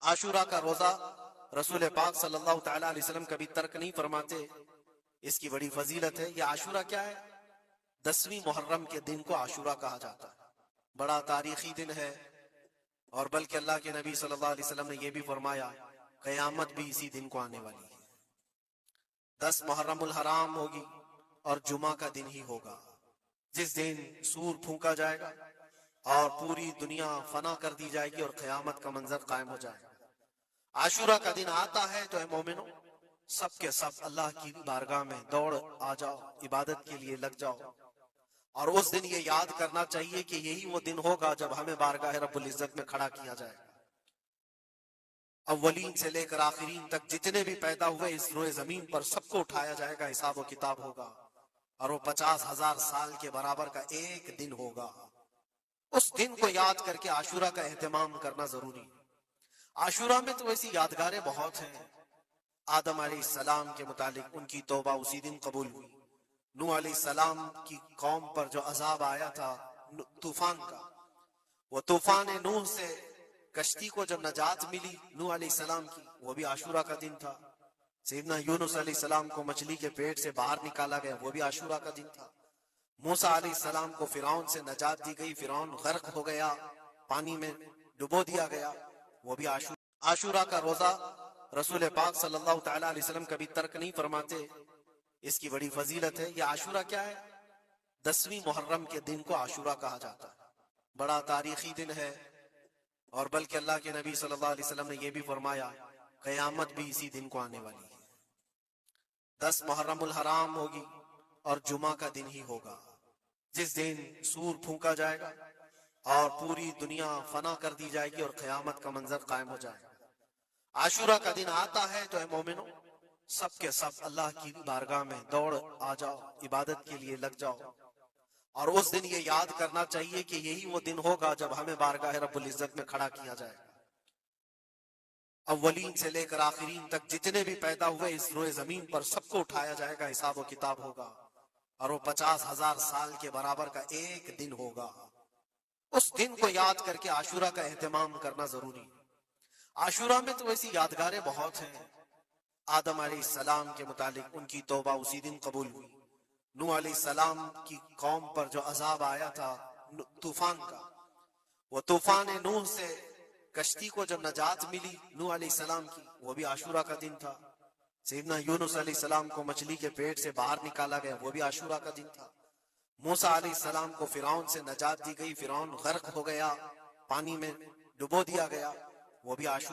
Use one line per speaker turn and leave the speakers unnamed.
عاشورہ کا روزہ رسول پاک صلی اللہ تعالیٰ علیہ وسلم کبھی ترک نہیں فرماتے، اس کی بڑی فضیلت ہے۔ یہ عاشورہ کیا ہے؟ 10ویں محرم کے دن کو عاشورہ کہا جاتا ہے، بڑا تاریخی دن ہے، اور بلکہ اللہ کے نبی صلی اللہ علیہ وسلم نے یہ بھی فرمایا قیامت بھی اسی دن کو آنے والی ہے۔ 10 محرم الحرام ہوگی اور جمعہ کا دن ہی ہوگا، جس دن سور پھونکا جائے گا اور پوری دنیا فنا کر دی جائے گی اور قیامت کا منظر قائم ہو جائے گا۔ عاشورہ کا دن آتا ہے تو اے مومنو، سب کے سب اللہ کی بارگاہ میں دوڑ آ جاؤ، عبادت کے لیے لگ جاؤ، اور اس دن یہ یاد کرنا چاہیے کہ یہی وہ دن ہوگا جب ہمیں بارگاہ رب العزت میں کھڑا کیا جائے گا۔ اولین سے لے کر آخرین تک جتنے بھی پیدا ہوئے اس روئے زمین پر سب کو اٹھایا جائے گا، حساب و کتاب ہوگا، اور وہ 50,000 سال کے برابر کا ایک دن ہوگا۔ اس دن کو یاد کر کے عاشورہ کا اہتمام کرنا ضروری ہے۔ عاشورہ میں تو ایسی یادگاریں بہت ہیں۔ آدم علیہ السلام کے متعلق ان کی توبہ اسی دن قبول ہوئی۔ نوح علیہ السلام کی قوم پر جو عذاب آیا تھا طوفان کا، وہ طوفان نوح سے کشتی کو جو نجات ملی نوح علیہ السلام کی، وہ بھی عاشورہ کا دن تھا۔ سیدنا یونس علیہ السلام کو مچھلی کے پیٹ سے باہر نکالا گیا، وہ بھی عاشورہ کا دن تھا۔ موسیٰ علیہ السلام کو فرعون سے نجات دی گئی، فرعون غرق ہو گیا، پانی میں ڈبو دیا گیا، وہ بھی عاشورہ کا روزہ رسول پاک صلی اللہ تعالیٰ علیہ وسلم کبھی ترک نہیں فرماتے، اس کی بڑی فضیلت ہے۔ یہ عاشورہ کیا ہے؟ 10ویں محرم کے دن کو عاشورہ کہا جاتا ہے، بڑا تاریخی دن ہے، اور بلکہ اللہ کے نبی صلی اللہ علیہ وسلم نے یہ بھی فرمایا قیامت بھی اسی دن کو آنے والی ہے۔ 10 محرم الحرام ہوگی اور جمعہ کا دن ہی ہوگا، جس دن سور پھونکا جائے گا اور پوری دنیا فنا کر دی جائے گی اور قیامت کا منظر قائم ہو جائے گا۔ عاشورہ کا دن آتا ہے تو اے مومنو، سب کے سب اللہ کی بارگاہ میں دوڑ آ جاؤ، عبادت کے لیے لگ جاؤ، اور اس دن یہ یاد کرنا چاہیے کہ یہی وہ دن ہوگا جب ہمیں بارگاہ رب العزت میں کھڑا کیا جائے گا۔ اولین سے لے کر آخرین تک جتنے بھی پیدا ہوئے اس روئے زمین پر سب کو اٹھایا جائے گا، حساب و کتاب ہوگا، اور وہ 50,000 سال کے برابر کا ایک دن ہوگا۔ اس دن کو یاد کر کے عاشورہ کا اہتمام کرنا ضروری ہے۔ عاشورہ میں تو ایسی یادگاریں بہت ہیں۔ آدم علیہ السلام کے متعلق ان کی توبہ اسی دن قبول ہوئی۔ نوح علیہ السلام کی قوم پر جو عذاب آیا تھا طوفان کا، وہ طوفان نوح سے کشتی کو جو نجات ملی نوح علیہ السلام کی، وہ بھی عاشورہ کا دن تھا۔ سیدنا یونس علیہ السلام کو مچھلی کے پیٹ سے باہر نکالا گیا، وہ بھی عاشورہ کا دن تھا۔ موسیٰ علیہ السلام کو فرعون سے نجات دی گئی، فرعون غرق ہو گیا، پانی میں ڈبو دیا گیا، وہ بھی عاشورہ